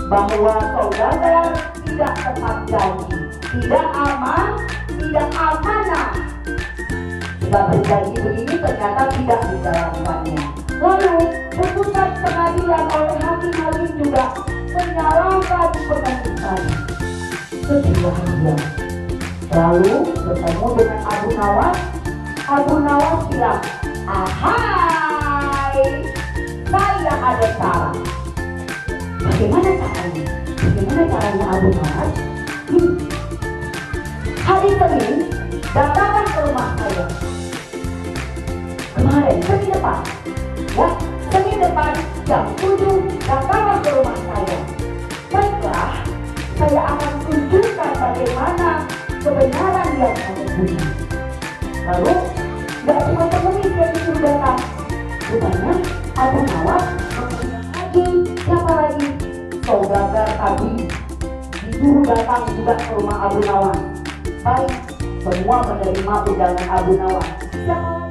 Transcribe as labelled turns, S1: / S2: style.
S1: bahwa saudagar tidak tepat janji, tidak aman, tidak amanah. Sudah berjanji begini ternyata tidak dijalankannya. Lalu putusan pengadilan oleh hakim-hakim juga menyalahkan penuntutan. Sedihlah dia. Lalu bertemu dengan Abu Nawas. Abu Nawas bilang, "Ahai, saya ada cara." Bagaimana caranya? Bagaimana caranya Abu Nawas? Hari Senin datanglah ke rumah saya. Kemarin, Senin depan, ya, Senin depan jam 7 datanglah ke rumah saya. Baiklah, saya akan tunjukkan bagaimana kebenaran yang mengemudi. Lalu, gak cuma pengemis yang disuruh datang. Rupanya Abu Nawas mengingat lagi, siapa lagi? Saudagar tadi disuruh datang juga ke rumah Abu Nawas. Baik, semua menerima undangan Abu Nawas. Siapa